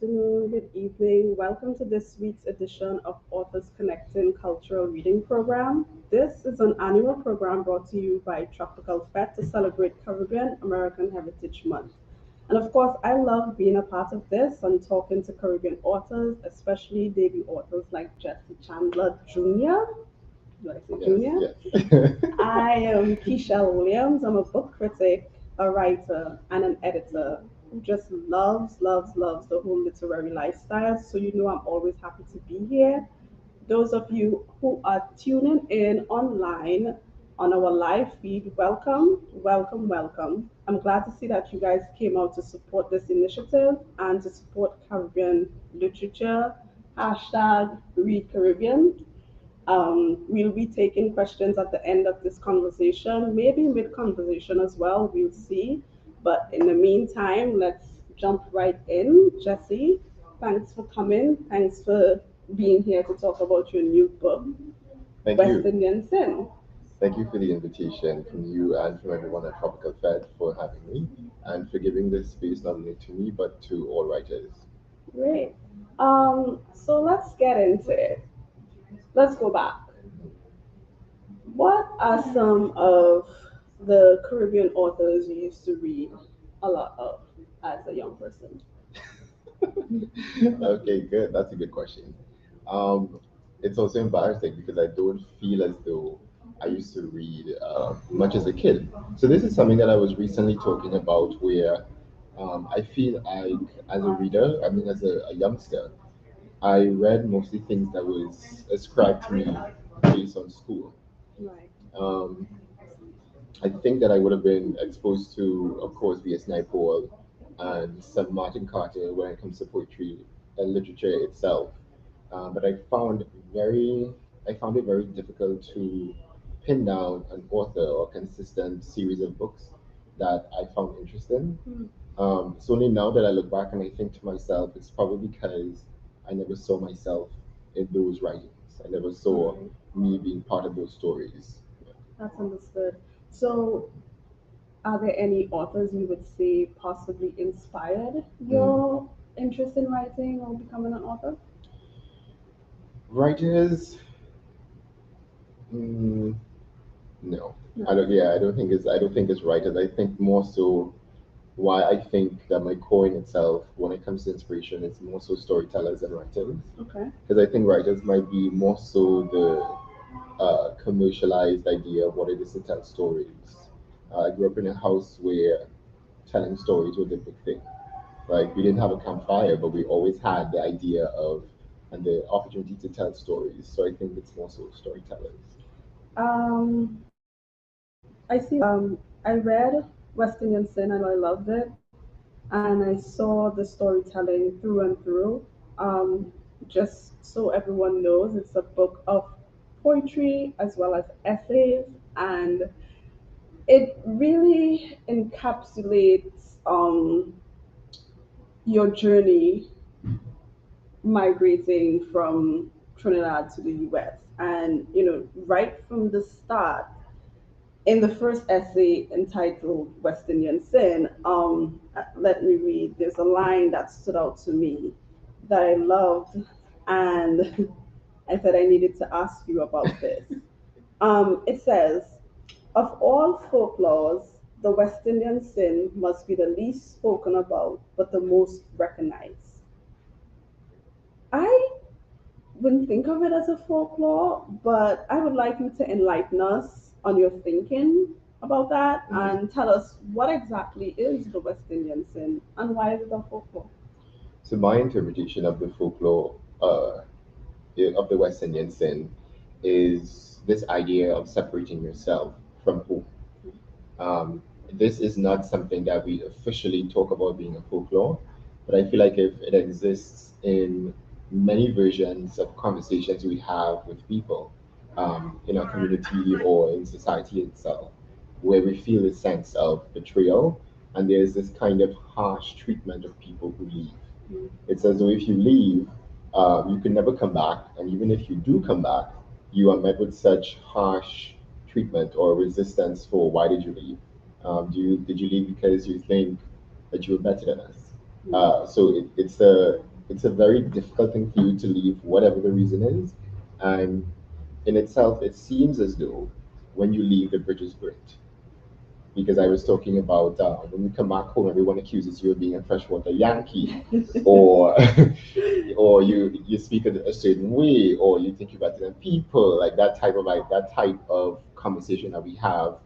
afternoon, good evening. Welcome to this week's edition of Authors Connecting Cultural Reading Program. This is an annual program brought to you by Tropicalfete to celebrate Caribbean American Heritage Month. And of course, I love being a part of this and talking to Caribbean authors, especially debut authors like Jessie Chandler Jr. Do I say Yes, Jr.? yes. I am Keishel Williams. I'm a book critic, a writer, and an editor who just loves the whole literary lifestyle. So you know I'm always happy to be here. Those of you who are tuning in online on our live feed, welcome. I'm glad to see that you guys came out to support this initiative and to support Caribbean literature. Hashtag Read Caribbean. We'll be taking questions at the end of this conversation, maybe mid conversation as well. We'll see. But in the meantime, let's jump right in. Jesse, thanks for coming. Thanks for being here to talk about your new book, Thank West you. Indian Sin. Thank you for the invitation from you and from everyone at Tropical Fed for having me and for giving this space not only to me but to all writers. Great. So let's get into it. Let's go back. What are some of the Caribbean authors you used to read a lot of as a young person? Okay, good. That's a good question. Um, it's also embarrassing because I don't feel as though I used to read much as a kid. So this is something that I was recently talking about where I feel like as a reader, I mean as a youngster, I read mostly things that was ascribed to me based on school. Right. Um, I think that I would have been exposed to, of course, V.S. Naipaul and some Martin Carter when it comes to poetry and literature itself. But very, I found it very difficult to pin down an author or consistent series of books that I found interesting. Hmm. It's only now that I look back and I think to myself, it's probably because I never saw myself in those writings. I never saw Right. me being part of those stories. That's understood. So, are there any authors you would say possibly inspired Mm. your interest in writing or becoming an author? Writers, mm, no, No. I don't. Yeah, I don't think it's writers. I think more so why I think that my core in itself, when it comes to inspiration, is more so storytellers and writers. Okay. Because I think writers might be more so the commercialized idea of what it is to tell stories. I grew up in a house where telling stories was a big thing. Like we didn't have a campfire, but we always had the idea of and the opportunity to tell stories. So I think it's more so storytellers. I see what you're saying. I read West Indian Sin and I loved it, and I saw the storytelling through and through. Just so everyone knows, it's a book of poetry as well as essays, and it really encapsulates your journey migrating from Trinidad to the US. And, right from the start, in the first essay entitled West Indian Sin, let me read. There's a line that stood out to me that I loved, and I said I needed to ask you about this. It says, of all folklores, the West Indian sin must be the least spoken about, but the most recognized. I wouldn't think of it as a folklore, but I would like you to enlighten us on your thinking about that Mhm. and tell us what exactly is the West Indian sin and why is it a folklore? So my interpretation of the folklore of the West Indian sin is this idea of separating yourself from home. Um, this is not something that we officially talk about being a folklore, but I feel like if it exists in many versions of conversations we have with people in our community or in society itself, where we feel a sense of betrayal and there's this kind of harsh treatment of people who leave. Mm. It's as though if you leave, you can never come back, and even if you do come back, you are met with such harsh treatment or resistance for why did you leave? Did you leave because you think that you were better than us? Mm. So it's a it's a very difficult thing for you to leave, whatever the reason is. And in itself, it seems as though when you leave, the bridge is burnt. Because I was talking about when you come back home, everyone accuses you of being a freshwater Yankee, or or you speak a certain way, or you think you're better than people, like that type of conversation that we have,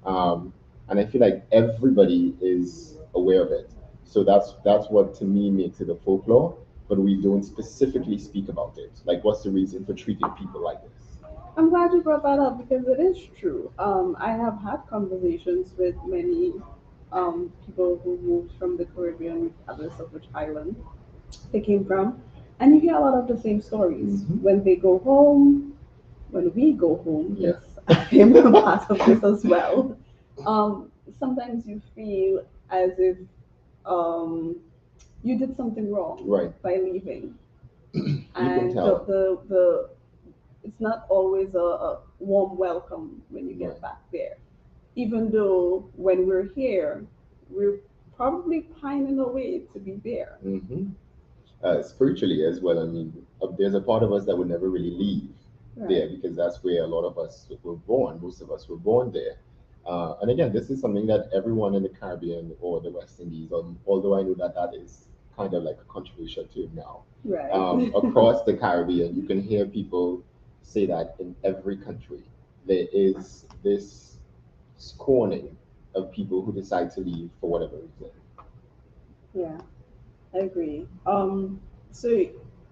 and I feel like everybody is aware of it. So that's what to me makes it a folklore, but we don't specifically speak about it. Like, what's the reason for treating people like this? I'm glad you brought that up because it is true. I have had conversations with many people who moved from the Caribbean, regardless of which island they came from, and you hear a lot of the same stories. Hmm. When they go home, when we go home, Yeah. yes, I am a part of this as well. Sometimes you feel as if um, you did something wrong Right. by leaving, You can and tell. the it's not always a warm welcome when you Right. get back there. Even though when we're here, we're probably pining away to be there. Hmm. Spiritually as well. I mean, there's a part of us that would never really leave Right. there because that's where a lot of us were born. Most of us were born there. And again, this is something that everyone in the Caribbean or the West Indies, although I know that that is kind of like a controversial term now, Right. across the Caribbean, you can hear people say that in every country there is this scorning of people who decide to leave for whatever reason. Yeah, I agree. So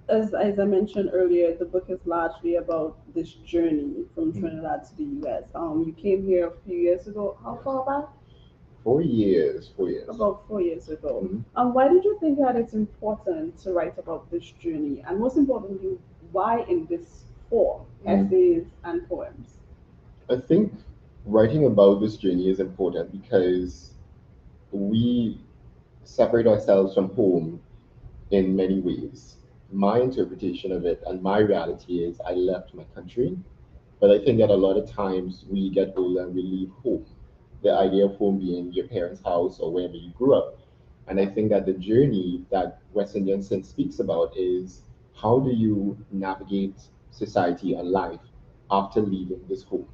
as I mentioned earlier, the book is largely about this journey from Mhm. Trinidad to the U.S. You came here a few years ago. How far back? 4 years, 4 years. About 4 years ago. Mhm. Why did you think that it's important to write about this journey? And most importantly, why in this form, Mm. essays and poems? I think writing about this journey is important because we separate ourselves from home in many ways. My interpretation of it and my reality is I left my country, but I think that a lot of times we get older and we leave home. The idea of home being your parents' house or wherever you grew up. And I think that the journey that West Indian Sin speaks about is how do you navigate society and life after leaving this home?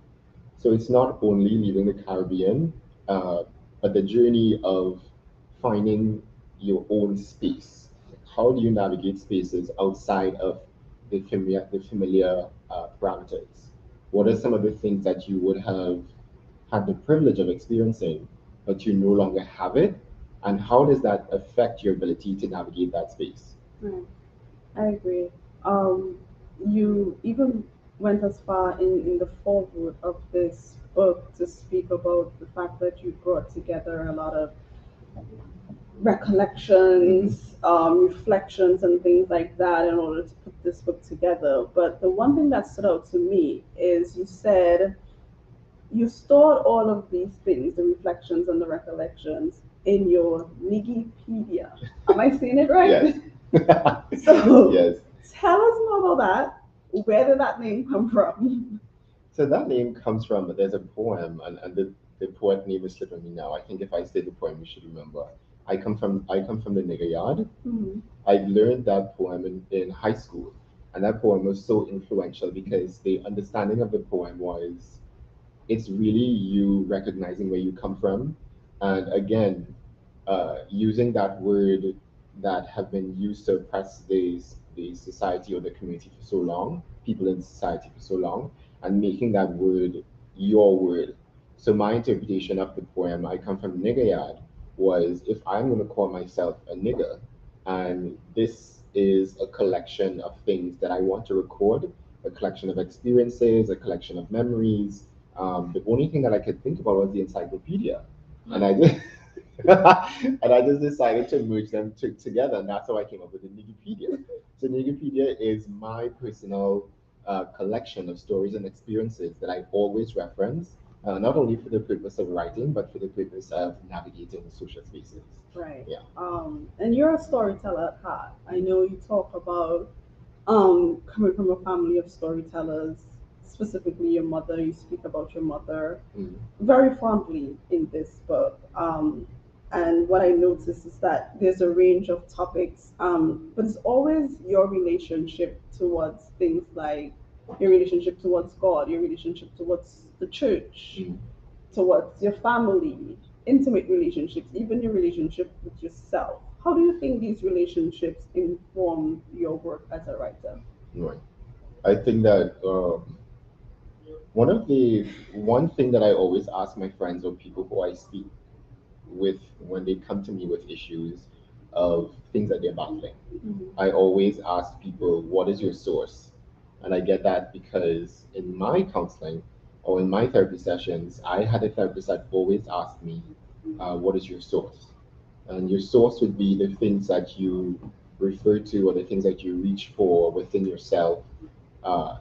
So it's not only leaving the Caribbean, uh, but the journey of finding your own space. How do you navigate spaces outside of the familiar parameters? What are some of the things that you would have had the privilege of experiencing, but you no longer have it? And how does that affect your ability to navigate that space? Right. I agree. Um, you even went as far in the foreword of this book to speak about the fact that you brought together a lot of Hmm. recollections, reflections, and things like that in order to put this book together. But the one thing that stood out to me is you said you stored all of these things, the reflections and the recollections, in your Nigipedia. Am I saying it Yes. right? So Yes. tell us more about that. Where did that name come from? So that name comes from there's a poem, and the poet name is slipping me now. I think if I say the poem, you should remember. I come from the nigger yard. Hmm. I learned that poem in high school, and that poem was so influential because the understanding of the poem was it's really you recognizing where you come from, and again, using that word that have been used to oppress the society or the community for so long, people in society for so long, and making that word your word. So my interpretation of the poem, I come from nigger yard, was if I'm going to call myself a nigger, and this is a collection of things that I want to record, a collection of experiences, a collection of memories. The only thing that I could think about was the encyclopedia, and I just and I just decided to merge them together, and that's how I came up with the Nigipedia. So Nigipedia is my personal collection of stories and experiences that I always reference, not only for the purpose of writing, but for the purpose of navigating social spaces. Right. Yeah. And you're a storyteller at heart. I know you talk about coming from a family of storytellers, specifically your mother. You speak about your mother Mm. very fondly in this book. And what I notice is that there's a range of topics, but it's always your relationship towards things like your relationship towards God, your relationship towards the church, Mm. towards your family, intimate relationships, even your relationship with yourself. How do you think these relationships inform your work as a writer? Right. I think that one thing that I always ask my friends or people who I speak with when they come to me with issues of things that they're battling, Mhm. I always ask people, what is your source? And I get that because in my counseling or in my therapy sessions, I had a therapist that always asked me, what is your source? And your source would be the things that you refer to or the things that you reach for within yourself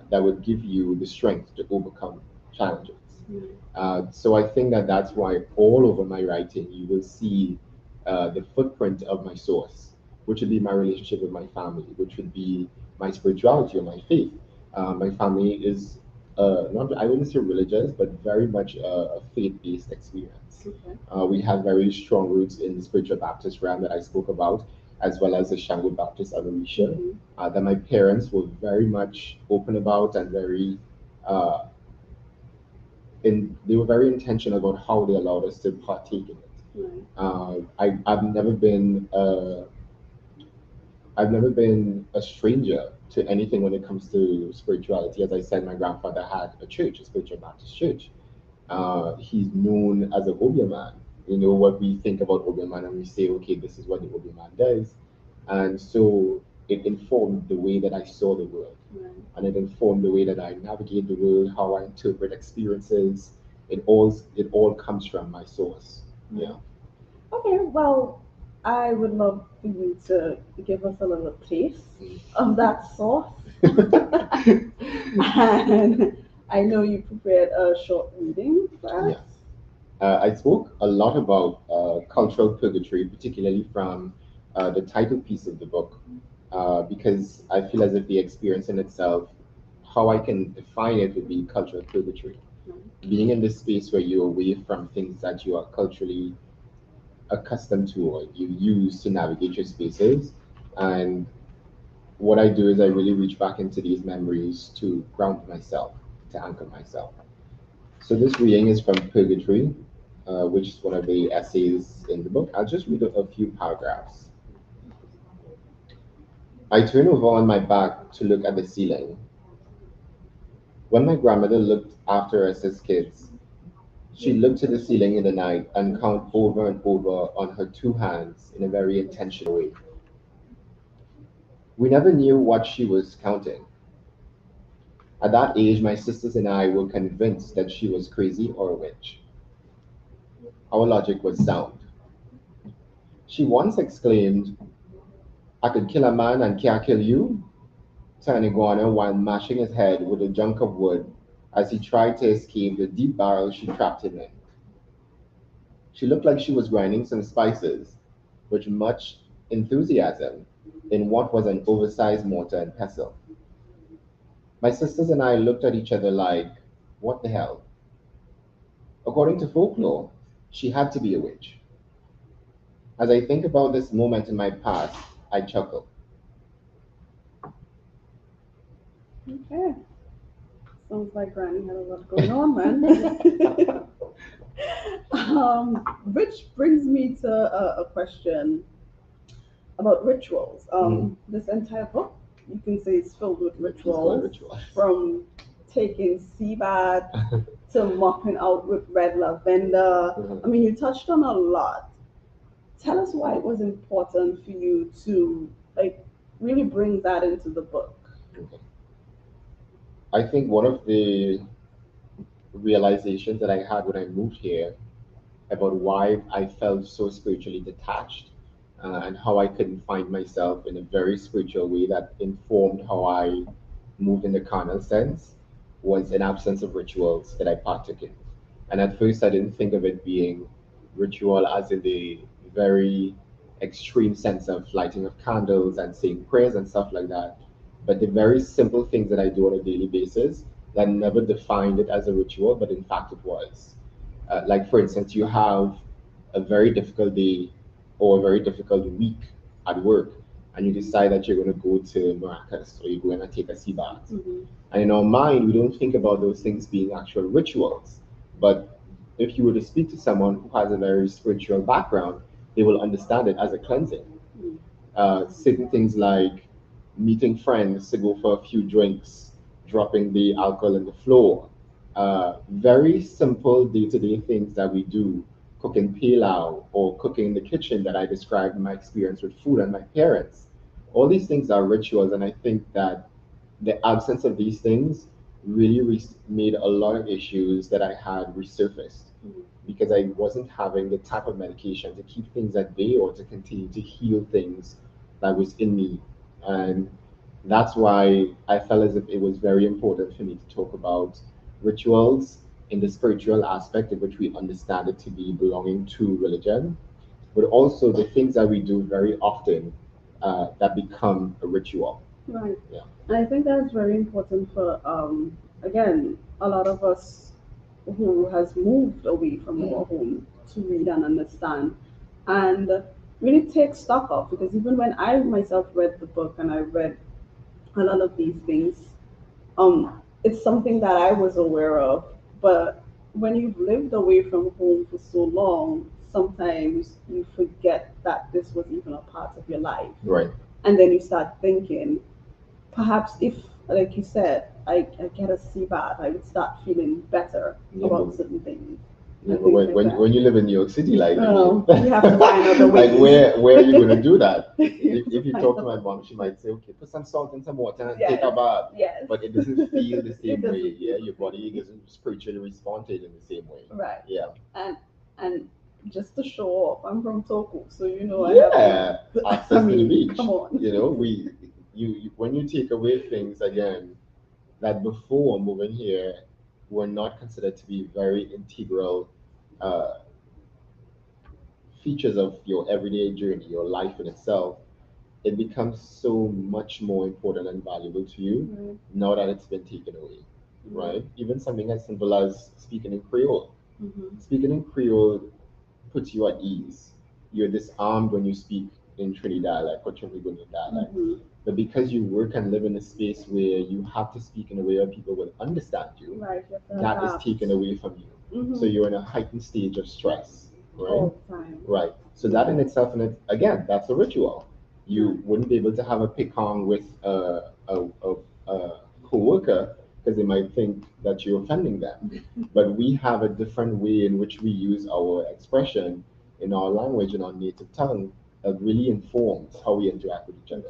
that would give you the strength to overcome challenges. Mhm. So I think that that's why all over my writing you will see the footprint of my source, which would be my relationship with my family, which would be my spirituality or my faith. My family is not, I wouldn't say religious, but very much a faith-based experience. Okay. We have very strong roots in the spiritual Baptist realm that I spoke about, as well as the Shango Baptist Adoration, Mhm. that my parents were very much open about and very uh, they were very intentional about how they allowed us to partake in it. Right. I've never been I've never been a stranger to anything when it comes to spirituality. As I said, my grandfather had a church, a spiritual Baptist church. He's known as a Obia man. You know what we think about Obia man, and we say, okay, this is what the Obia man does, and so it informed the way that I saw the world, Right. and it informed the way that I navigate the world, how I interpret experiences. It all comes from my source. Yeah. Okay, well, I would love for you to give us a little taste of that sauce. And I know you prepared a short reading for us. Yeah. I spoke a lot about cultural purgatory, particularly from the title piece of the book, because I feel as if the experience in itself, how I can define it would be cultural purgatory. Being in this space where you're away from things that you are culturally accustomed to or you use to navigate your spaces. And what I do is I really reach back into these memories to ground myself, to anchor myself. So this reading is from Purgatory, which is one of the essays in the book. I'll just read a few paragraphs. I turn over on my back to look at the ceiling. When my grandmother looked after us as kids, she looked to the ceiling in the night and counted over and over on her two hands in a very intentional way. We never knew what she was counting. At that age, my sisters and I were convinced that she was crazy or a witch. Our logic was sound. She once exclaimed, I could kill a man and can't kill you, turning iguana while mashing his head with a chunk of wood as he tried to escape the deep barrel she trapped him in. She looked like she was grinding some spices with much enthusiasm in what was an oversized mortar and pestle. My sisters and I looked at each other like, what the hell? According to folklore, she had to be a witch. As I think about this moment in my past, I chuckle. Okay. Sounds like Granny had a lot going on, man. Which brings me to a question about rituals. This entire book, you can say, is filled with She's called rituals, ritual. from taking sea baths to mopping out with red lavender. I mean, you touched on a lot. Tell us why it was important for you to like really bring that into the book. Okay. I think one of the realizations that I had when I moved here about why I felt so spiritually detached and how I couldn't find myself in a very spiritual way that informed how I moved in the carnal sense was an absence of rituals that I partook in. And at first, I didn't think of it being ritual as in the very extreme sense of lighting of candles and saying prayers and stuff like that. But the very simple things that I do on a daily basis that never defined it as a ritual, but in fact it was. Like, for instance, you have a very difficult day or a very difficult week at work, and you decide that you're going to go to Maracas or you're going to take a sea bath. And in our mind, we don't think about those things being actual rituals. But if you were to speak to someone who has a very spiritual background, they will understand it as a cleansing. Certain things like meeting friends to go for a few drinks, dropping the alcohol on the floor, very simple day-to-day things that we do, cooking pilau or cooking in the kitchen that I described in my experience with food and my parents. All these things are rituals, and I think that the absence of these things really made a lot of issues that I had resurfaced because I wasn't having the type of medication to keep things at bay or to continue to heal things that was in me. And that's why I felt as if it was very important for me to talk about rituals in the spiritual aspect in which we understand it to be belonging to religion, but also the things that we do very often that become a ritual. Right. Yeah. And I think that's very important for, again, a lot of us who has moved away from our home to read and understand and really take stock of. Because even when I myself read the book and I read a lot of these things, it's something that I was aware of. But when you've lived away from home for so long, sometimes you forget that this was even a part of your life. Right. And then you start thinking, perhaps if, like you said, I get a sea bath, I would start feeling better about certain things. Yeah, but when you live in New York City, like you have to find other ways. like where are you going to do that? If you talk to my mom, she might say, okay, put some salt and some water and take a bath. Yes. But it doesn't feel the same way. Yeah, your body doesn't spiritually respond to it in the same way. Right. Yeah. And just to show off, I'm from Toku, so I have access to the beach. Come on. When you take away things again that before moving here were not considered to be very integral features of your everyday journey, your life in itself, it becomes so much more important and valuable to you now that it's been taken away, right? Even something as simple as speaking in Creole. Speaking in Creole puts you at ease. You're disarmed when you speak in Trinidad, like or Trinidad dialect. But because you work and live in a space where you have to speak in a way where people will understand you, that is taken away from you. So you're in a heightened stage of stress, right? All the time. Right. So that in itself, again, that's a ritual. You wouldn't be able to have a pick-on with a co-worker because they might think that you're offending them. But we have a different way in which we use our expression in our language, in our native tongue, that really informs how we interact with each other.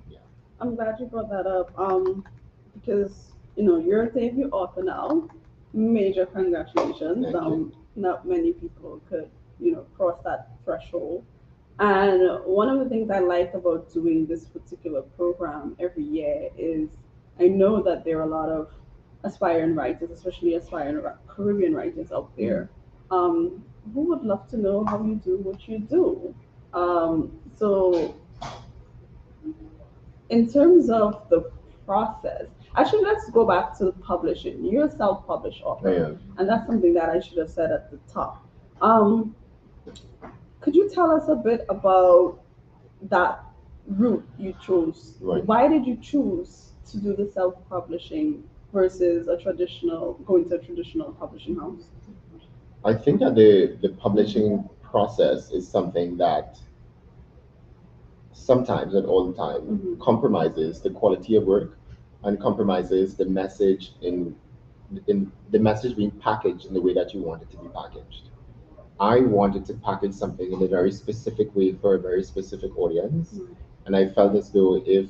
Yeah. I'm glad you brought that up. Because you're a debut author now. Major congratulations. Not many people could cross that threshold. And one of the things I like about doing this particular program every year is I know that there are a lot of aspiring writers, especially aspiring Caribbean writers out there, who would love to know how you do what you do. So in terms of the process, actually, let's go back to publishing. You're a self-published author, and that's something that I should have said at the top. Could you tell us a bit about that route you chose? Right. Why did you choose to do the self-publishing versus going to a traditional publishing house? I think that the publishing process is something that sometimes, not all the time, compromises the quality of work and compromises the message in the message being packaged in the way that you want it to be packaged. I wanted to package something in a very specific way for a very specific audience, and I felt as though if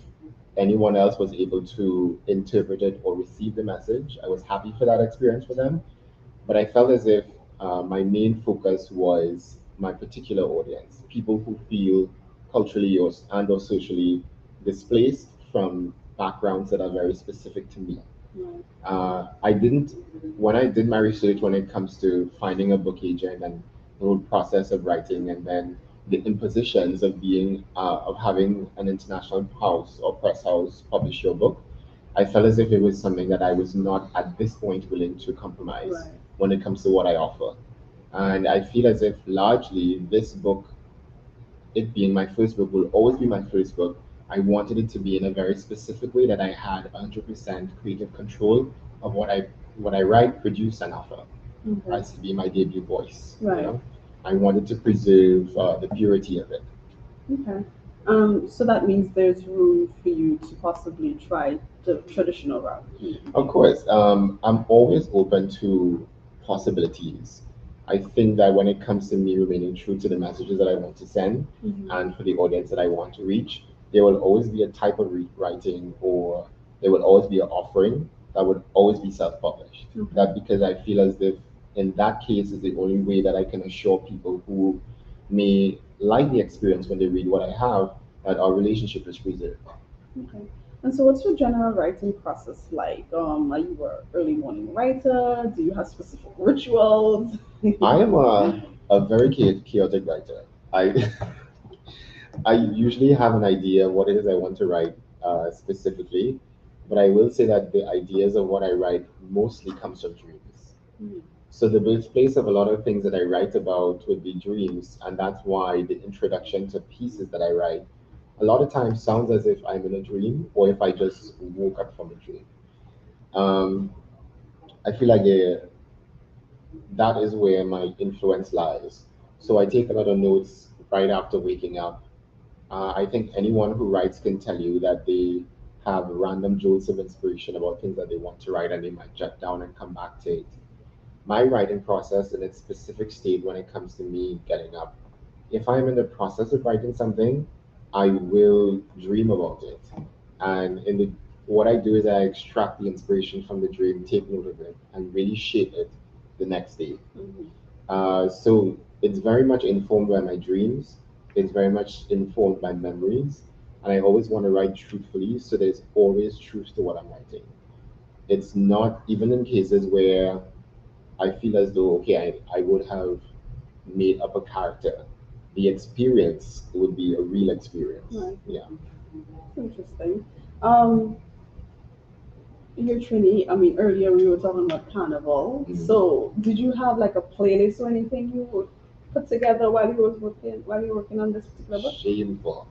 anyone else was able to interpret it or receive the message, I was happy for that experience for them. But I felt as if my main focus was my particular audience, people who feel culturally or socially displaced from backgrounds that are very specific to me. When I did my research when it comes to finding a book agent and the whole process of writing and then the impositions of having an international house or press house publish your book, I felt as if it was something that I was not at this point willing to compromise when it comes to what I offer. And I feel as if largely this book, it being my first book, will always be my first book. I wanted it to be in a very specific way that I had 100% creative control of what I write, produce, and offer Okay. as to be my debut voice. You Right. know, I wanted to preserve the purity of it. Okay. So that means there's room for you to possibly try the traditional route. Of course, I'm always open to possibilities. I think that when it comes to me remaining true to the messages that I want to send Mhm. and for the audience that I want to reach, there will always be a type of writing, or there will always be an offering that would always be self-published. Okay. That because I feel as if in that case is the only way that I can assure people who may like the experience when they read what I have that our relationship is preserved. Okay. And so, what's your general writing process like? Are you a early morning writer? Do you have specific rituals? I am a very chaotic writer. I I usually have an idea of what it is I want to write specifically, but I will say that the ideas of what I write mostly comes from dreams. Mm. So the birthplace of a lot of things that I write about would be dreams, and that's why the introduction to pieces that I write a lot of times sounds as if I'm in a dream or if I just woke up from a dream. Um, I feel like that is where my influence lies. So I take a lot of notes right after waking up. I think anyone who writes can tell you that they have random jolts of inspiration about things that they want to write and they might jot down and come back to it. My writing process in its specific state when it comes to me getting up. If I'm in the process of writing something, I will dream about it. And what I do is I extract the inspiration from the dream, take note of it, and really shape it the next day. Mhm. So it's very much informed by my dreams. It's very much informed by memories. And I always want to write truthfully, so there's always truth to what I'm writing. It's not, even in cases where I feel as though, okay, I would have made up a character, the experience would be a real experience. Right. Yeah. Interesting. Your Trini, I mean, earlier we were talking about carnival. Mhm. So, did you have like a playlist or anything you would put together while you were working on this particular book? Shameful.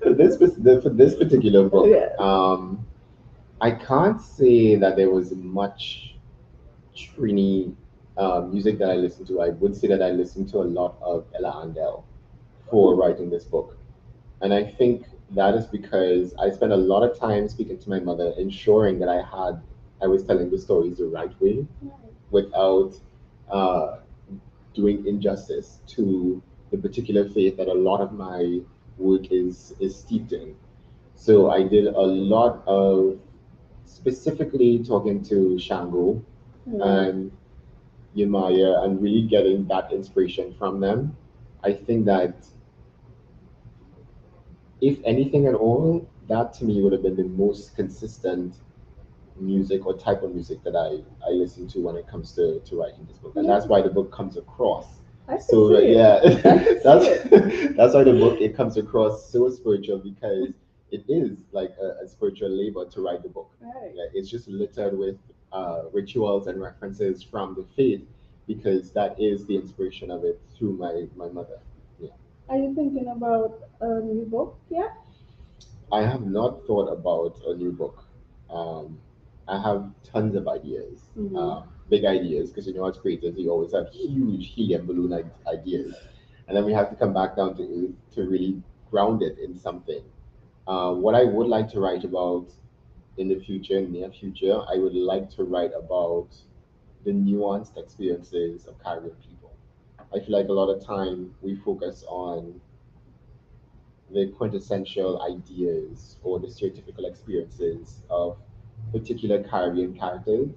For this particular book, Yeah. I can't say that there was much Trini music that I listened to. I would say that I listened to a lot of Ella Andel for writing this book. And I think that is because I spent a lot of time speaking to my mother, ensuring that I was telling the stories the right way without uh, doing injustice to the particular faith that a lot of my work is steeped in. So I did a lot of specifically talking to Shango Mm. and Yemaya and really getting that inspiration from them. I think that if anything at all, that to me would have been the most consistent music or type of music that I listen to when it comes to writing this book. And that's why the book comes across. I can So see it. yeah, I can see that's it. that's why the book it comes across so spiritual because it is like a spiritual labor to write the book. Right. Yeah, it's just littered with rituals and references from the faith because that is the inspiration of it through my mother. Yeah. Are you thinking about a new book yet? I have not thought about a new book. Um, I have tons of ideas, Mhm. big ideas, because you know, as creators, we always have huge helium balloon ideas, and then we have to come back down to earth to really ground it in something. What I would like to write about in the future, near future, I would like to write about the nuanced experiences of Caribbean people. I feel like a lot of time we focus on the quintessential ideas or the stereotypical experiences of particular Caribbean characters.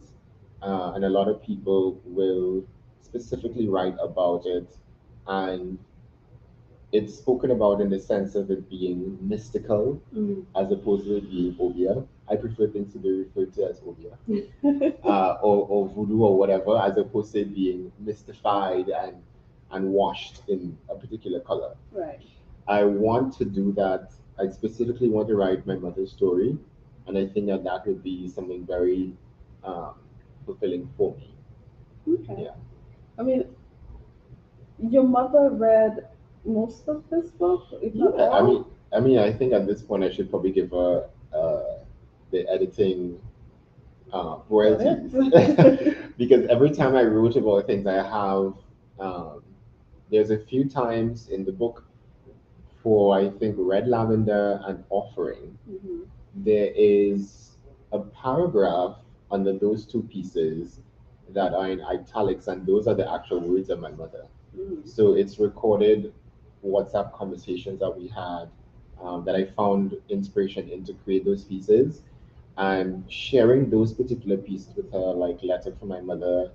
And a lot of people will specifically write about it, and it's spoken about in the sense of it being mystical Mm. as opposed to it being obia. I prefer things to be referred to as obia, Mm. or voodoo or whatever, as opposed to it being mystified and washed in a particular color. Right. I want to do that. I specifically want to write my mother's story, and I think that that would be something very um, fulfilling for me. Okay. Yeah. I mean, your mother read most of this book, if not Yeah, I mean, all. I think at this point I should probably give her the editing Got royalties it. because every time I wrote about things, I have there's a few times in the book for I think Red Lavender and Offering, Mhm. there is a paragraph under those two pieces that are in italics, and those are the actual words of my mother. Mhm. So it's recorded WhatsApp conversations that we had that I found inspiration in to create those pieces, and sharing those particular pieces with her, like Letter from My Mother,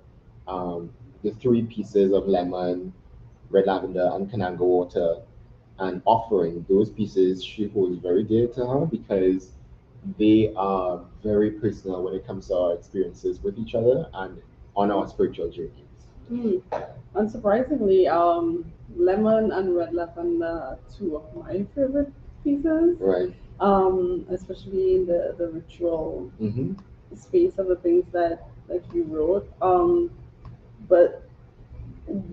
the three pieces of Lemon, Red Lavender, and Kananga Water, and Offering. Those pieces she holds very dear to her because they are very personal when it comes to our experiences with each other and on our spiritual journeys. Mm. Unsurprisingly, Lemon and Red Lavender are two of my favorite pieces. Right. Especially in the ritual Mm-hmm. space of the things that you wrote. But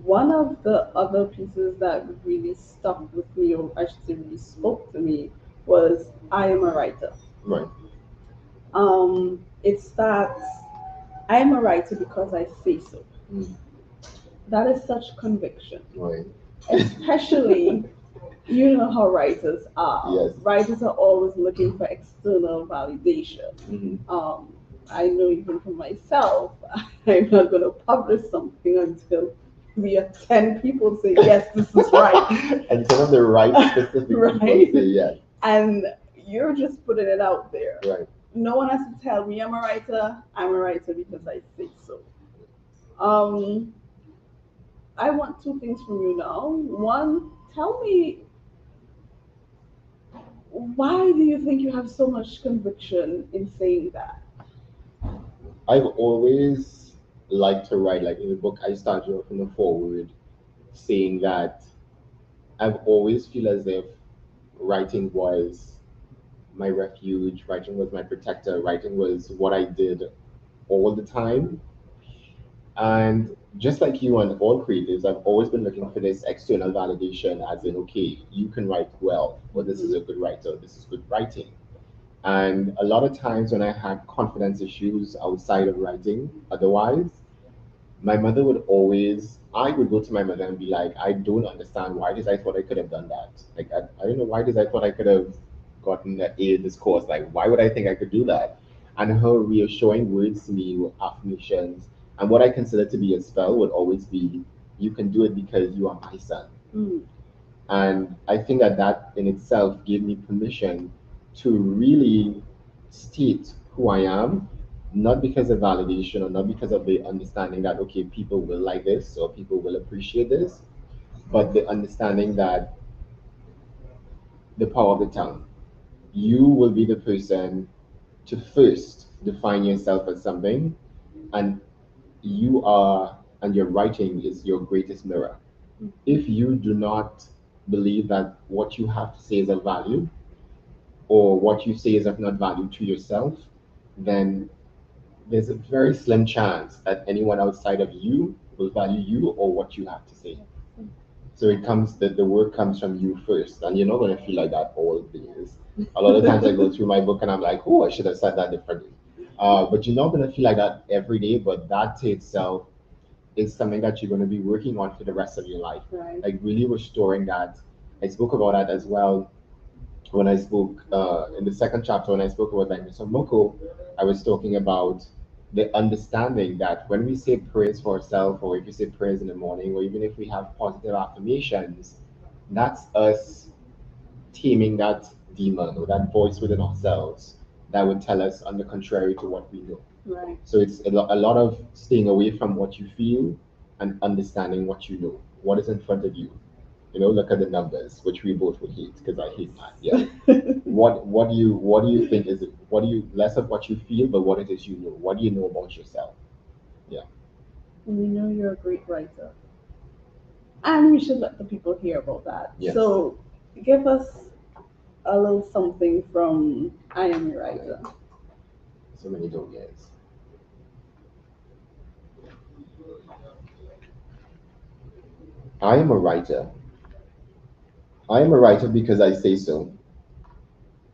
one of the other pieces that really stuck with me, or I should say, really spoke to me, was "I am a writer." Right. It starts, "I am a writer because I say so." Mm. That is such conviction, Right. especially you know how writers are. Yes. Writers are always looking for external validation. Mm-hmm. I know even for myself, I'm not going to publish something until we are 10 people say, yes, this is right. And some of the right specific people Right? say yes. And you're just putting it out there. Right. No one has to tell me I'm a writer. I'm a writer because I say so. Um, I want two things from you now. One, tell me, why do you think you have so much conviction in saying that? I've always liked to write. Like in the book, I started off in the foreword saying that I've always feel as if writing was my refuge, writing was my protector, writing was what I did all the time. And just like you and all creatives, I've always been looking for this external validation, as in, okay, you can write well, or this is a good writer, this is good writing. And a lot of times when I had confidence issues outside of writing, otherwise, my mother would always, I would go to my mother and be like, I don't understand why did I thought I could have done that. Like, I don't know why did I thought I could have gotten an A in this course. Like, why would I think I could do that? And her reassuring words to me were affirmations. And what I consider to be a spell would always be, you can do it because you are my son. Mm. And I think that that in itself gave me permission to really state who I am, not because of validation or not because of the understanding that, okay, people will like this or people will appreciate this, but the understanding that the power of the tongue. You will be the person to first define yourself as something, and you are, and your writing is your greatest mirror. If you do not believe that what you have to say is of value, or what you say is of not value to yourself, then there's a very slim chance that anyone outside of you will value you or what you have to say. So it comes that the work comes from you first, and you're not going to feel like that all the years. A lot of times I go through my book and I'm like, oh, I should have said that differently. But you're not going to feel like that every day. But that to itself is something that you're going to be working on for the rest of your life. Right. Like really restoring that. I spoke about that as well when I spoke in the second chapter, when I spoke about like Mr. Moko, I was talking about the understanding that when we say prayers for ourselves, or if we say prayers in the morning, or even if we have positive affirmations, that's us taming that demon or that voice within ourselves that would tell us on the contrary to what we know. Right. So it's a lot of staying away from what you feel and understanding what you know, what is in front of you. You know, look at the numbers, which we both would hate because I hate math. Yeah. What do you think is it? What do you less of what you feel, but what it is you know? What do you know about yourself? Yeah. And you know you're a great writer. And we should let the people hear about that. Yes. So give us a little something from I Am Your Writer. So many don't yes. I am a writer. I am a writer because I say so.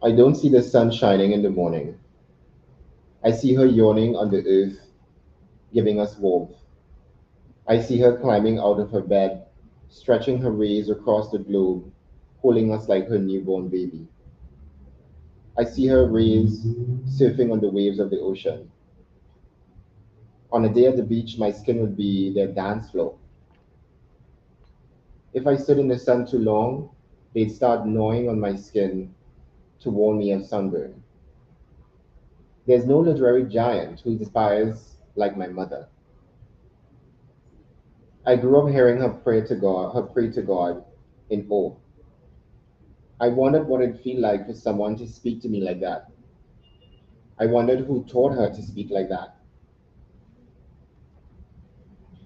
I don't see the sun shining in the morning. I see her yawning on the earth, giving us warmth. I see her climbing out of her bed, stretching her rays across the globe, holding us like her newborn baby. I see her rays surfing on the waves of the ocean. On a day at the beach, my skin would be their dance floor. If I stood in the sun too long, they'd start gnawing on my skin to warn me of sunburn. There's no literary giant who inspires like my mother. I grew up hearing her pray to God in awe. I wondered what it'd feel like for someone to speak to me like that. I wondered who taught her to speak like that.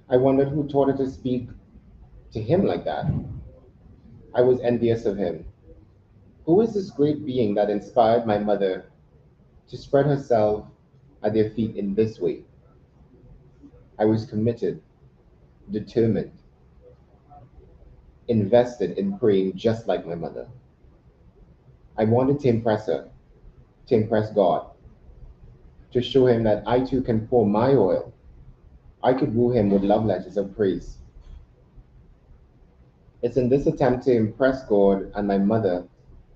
I wondered who taught her to speak to him like that. I was envious of him. Who is this great being that inspired my mother to spread herself at their feet in this way? I was committed, determined, invested in praying just like my mother. I wanted to impress her, to impress God, to show him that I too can pour my oil. I could woo him with love letters of praise. It's in this attempt to impress God and my mother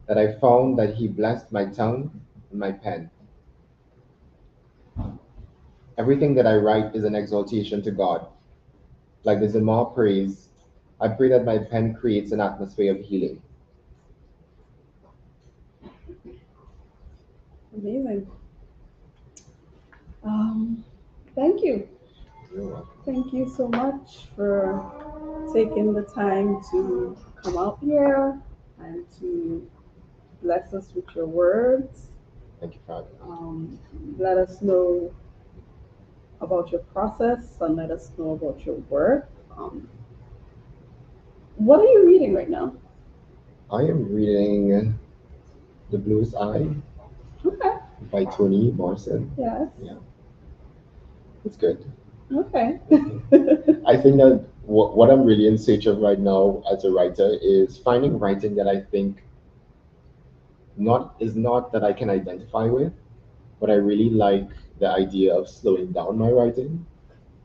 that I found that he blessed my tongue and my pen. Everything that I write is an exaltation to God. Like the Zamar prays, I pray that my pen creates an atmosphere of healing. Amazing. Um, Thank you. You're welcome. Thank you so much for taking the time to come out here and to bless us with your words. Thank you for having me. Let us know about your process and let us know about your work. What are you reading right now? I am reading The Bluest Eye Okay. by Toni Morrison. Yes. Yeah, it's good. Okay. I think that what I'm really in search of right now as a writer is finding writing that I think not that I can identify with, but I really like the idea of slowing down my writing.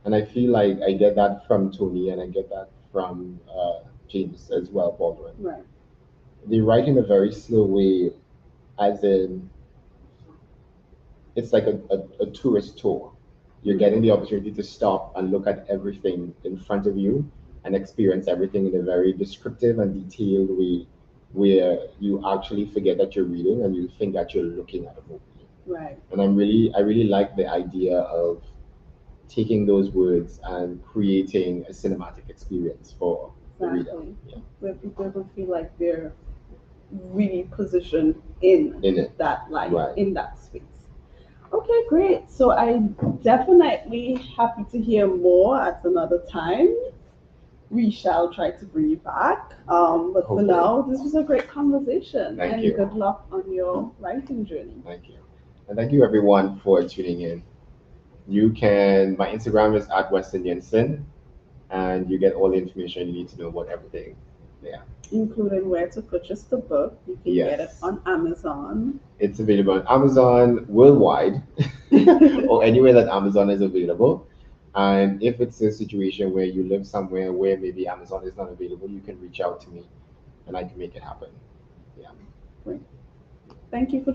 And I feel like I get that from Tony and I get that from James as well, Baldwin. Right. They write in a very slow way, as in it's like a tourist tour. You're getting the opportunity to stop and look at everything in front of you and experience everything in a very descriptive and detailed way where you actually forget that you're reading and you think that you're looking at a movie. Right. And I really like the idea of taking those words and creating a cinematic experience for the reader. Exactly. Yeah. Where people don't feel like they're really positioned in it. that life, Right. in that space. Okay, great. So I definitely happy to hear more at another time. We shall try to bring you back. But for Hopefully. now, this was a great conversation. Thank and you. good luck on your writing journey. Thank you. And thank you everyone for tuning in. My Instagram is at Western Jensen, and you get all the information you need to know about everything. Yeah. Including where to purchase the book. You can get it Yes. on Amazon. It's available on Amazon worldwide or anywhere that Amazon is available. And if it's a situation where you live somewhere where maybe Amazon is not available, you can reach out to me and I can make it happen. Yeah. Great. Thank you for joining.